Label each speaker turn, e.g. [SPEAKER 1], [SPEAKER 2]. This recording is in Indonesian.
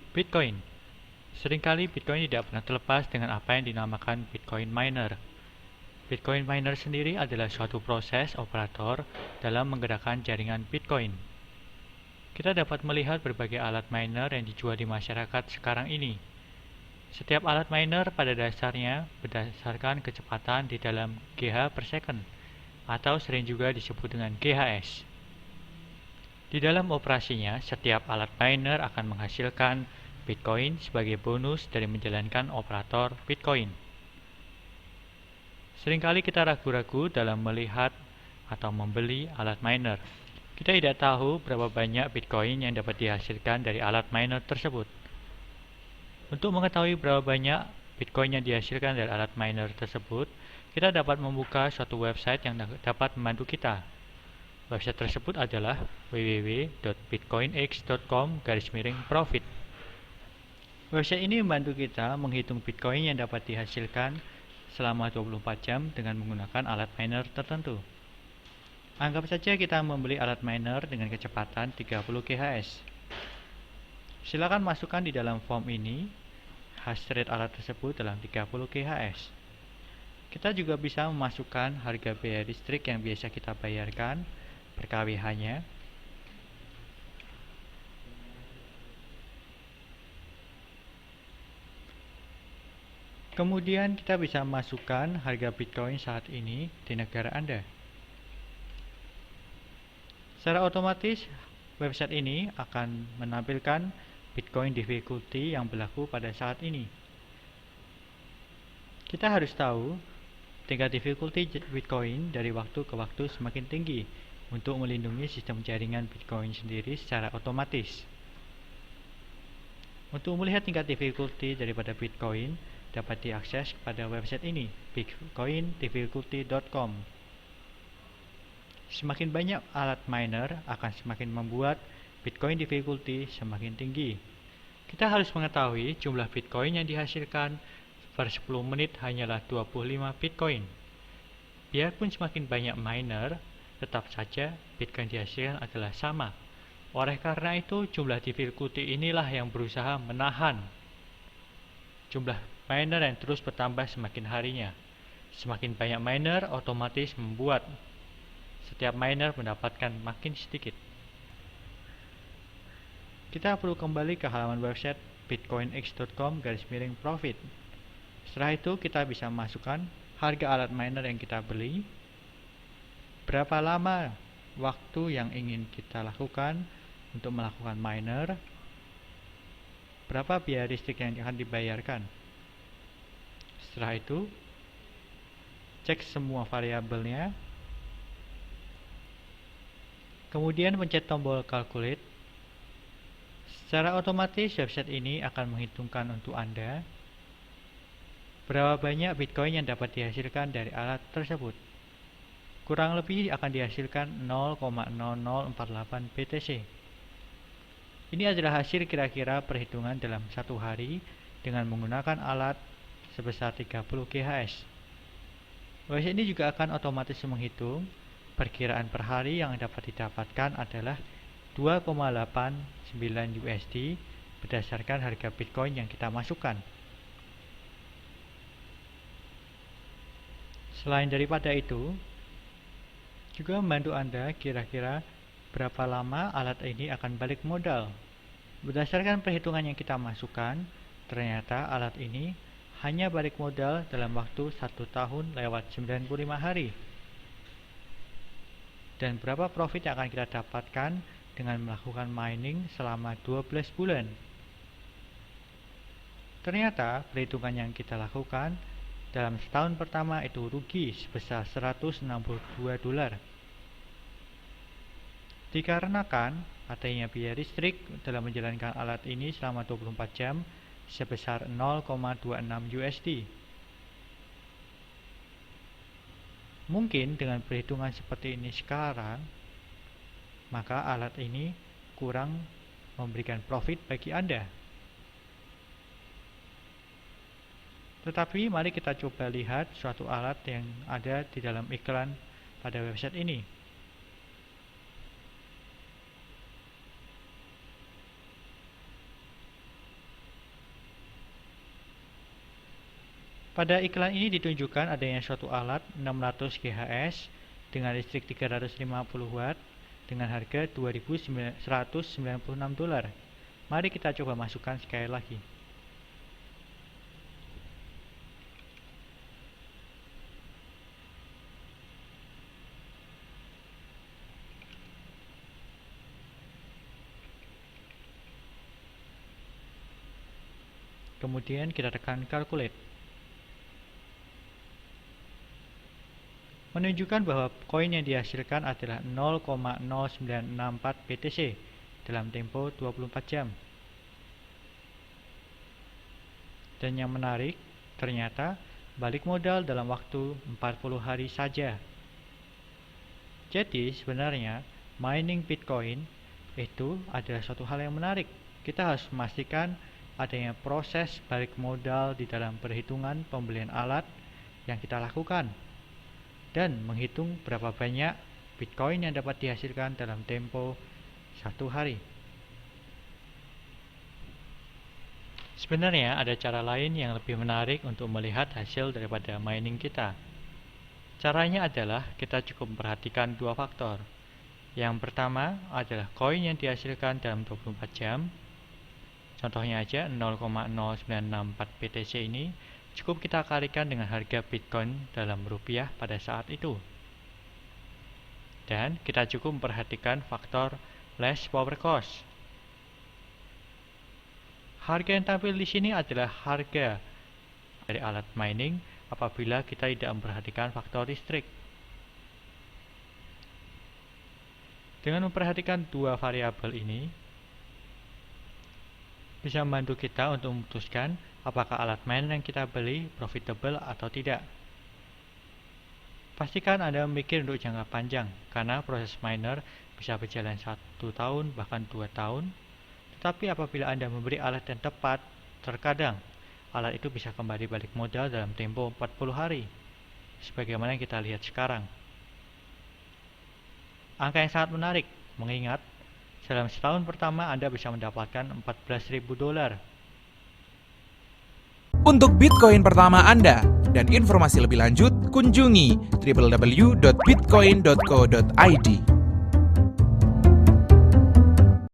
[SPEAKER 1] Bitcoin. Seringkali Bitcoin tidak pernah terlepas dengan apa yang dinamakan Bitcoin miner. Bitcoin miner sendiri adalah suatu proses operator dalam menggerakkan jaringan Bitcoin. Kita dapat melihat berbagai alat miner yang dijual di masyarakat sekarang ini. Setiap alat miner pada dasarnya berdasarkan kecepatan di dalam GH per second, atau sering juga disebut dengan GHS. Di dalam operasinya, setiap alat miner akan menghasilkan Bitcoin sebagai bonus dari menjalankan operator Bitcoin. Seringkali kita ragu-ragu dalam melihat atau membeli alat miner. Kita tidak tahu berapa banyak Bitcoin yang dapat dihasilkan dari alat miner tersebut. Untuk mengetahui berapa banyak Bitcoin yang dihasilkan dari alat miner tersebut, kita dapat membuka suatu website yang dapat membantu kita. Website tersebut adalah www.bitcoinx.com/profit. Website ini membantu kita menghitung Bitcoin yang dapat dihasilkan selama 24 jam dengan menggunakan alat miner tertentu. Anggap saja kita membeli alat miner dengan kecepatan 30 GHz. Silakan masukkan di dalam form ini hash rate alat tersebut dalam 30 GHz. Kita juga bisa memasukkan harga biaya listrik yang biasa kita bayarkan per kWh-nya. Kemudian kita bisa masukkan harga Bitcoin saat ini di negara Anda. Secara otomatis, website ini akan menampilkan Bitcoin difficulty yang berlaku pada saat ini. Kita harus tahu tingkat difficulty Bitcoin dari waktu ke waktu semakin tinggi untuk melindungi sistem jaringan Bitcoin sendiri secara otomatis. Untuk melihat tingkat difficulty daripada Bitcoin, dapat diakses pada website ini, bitcoindifficulty.com. Semakin banyak alat miner akan semakin membuat Bitcoin difficulty semakin tinggi. Kita harus mengetahui jumlah Bitcoin yang dihasilkan per 10 menit hanyalah 25 Bitcoin. Biarpun semakin banyak miner, tetap saja Bitcoin dihasilkan adalah sama. Oleh karena itu, jumlah difficulty inilah yang berusaha menahan jumlah miner yang terus bertambah semakin harinya. Semakin banyak miner, otomatis membuat setiap miner mendapatkan makin sedikit. Kita perlu kembali ke halaman website bitcoinx.com/profit. Setelah itu, kita bisa masukkan harga alat miner yang kita beli, berapa lama waktu yang ingin kita lakukan untuk melakukan miner, berapa biaya listrik yang akan dibayarkan. Setelah itu, cek semua variabelnya, kemudian pencet tombol calculate. Secara otomatis website ini akan menghitungkan untuk Anda berapa banyak Bitcoin yang dapat dihasilkan dari alat tersebut. Kurang lebih akan dihasilkan 0,0048 BTC. Ini adalah hasil kira-kira perhitungan dalam satu hari dengan menggunakan alat sebesar 30 GHz. Website ini juga akan otomatis menghitung perkiraan per hari yang dapat didapatkan adalah 2,89 USD berdasarkan harga Bitcoin yang kita masukkan. Selain daripada itu, juga membantu Anda kira-kira berapa lama alat ini akan balik modal. Berdasarkan perhitungan yang kita masukkan, ternyata alat ini hanya balik modal dalam waktu 1 tahun lewat 95 hari. Dan berapa profit yang akan kita dapatkan dengan melakukan mining selama 12 bulan. Ternyata perhitungan yang kita lakukan dalam setahun pertama itu rugi sebesar $162. Dikarenakan adanya biaya listrik dalam menjalankan alat ini selama 24 jam sebesar 0,26 USD. Mungkin dengan perhitungan seperti ini sekarang, maka alat ini kurang memberikan profit bagi Anda. Tetapi mari kita coba lihat suatu alat yang ada di dalam iklan pada website ini. Pada iklan ini ditunjukkan adanya suatu alat 600 GHz dengan listrik 350 Watt dengan harga $2.196. Mari kita coba masukkan sekali lagi. Kemudian kita tekan calculate. Menunjukkan bahwa koin yang dihasilkan adalah 0,0964 BTC dalam tempo 24 jam. Dan yang menarik, ternyata balik modal dalam waktu 40 hari saja. Jadi sebenarnya mining Bitcoin itu adalah suatu hal yang menarik. Kita harus memastikan adanya proses balik modal di dalam perhitungan pembelian alat yang kita lakukan dan menghitung berapa banyak Bitcoin yang dapat dihasilkan dalam tempo 1 hari. Sebenarnya ada cara lain yang lebih menarik untuk melihat hasil daripada mining kita. Caranya adalah kita cukup memperhatikan dua faktor. Yang pertama adalah koin yang dihasilkan dalam 24 jam. Contohnya aja 0,0964 BTC ini cukup kita kalikan dengan harga Bitcoin dalam rupiah pada saat itu. Dan kita cukup memperhatikan faktor less power cost. Harga yang tampil di sini adalah harga dari alat mining apabila kita tidak memperhatikan faktor listrik. Dengan memperhatikan dua variabel ini, bisa membantu kita untuk memutuskan apakah alat mining yang kita beli profitable atau tidak. Pastikan Anda memikir untuk jangka panjang, karena proses miner bisa berjalan 1 tahun bahkan 2 tahun. Tetapi apabila Anda memberi alat yang tepat, terkadang alat itu bisa kembali balik modal dalam tempo 40 hari, sebagaimana yang kita lihat sekarang. Angka yang sangat menarik, mengingat dalam setahun pertama Anda bisa mendapatkan $14.000.
[SPEAKER 2] Untuk Bitcoin pertama Anda dan informasi lebih lanjut, kunjungi www.bitcoin.co.id.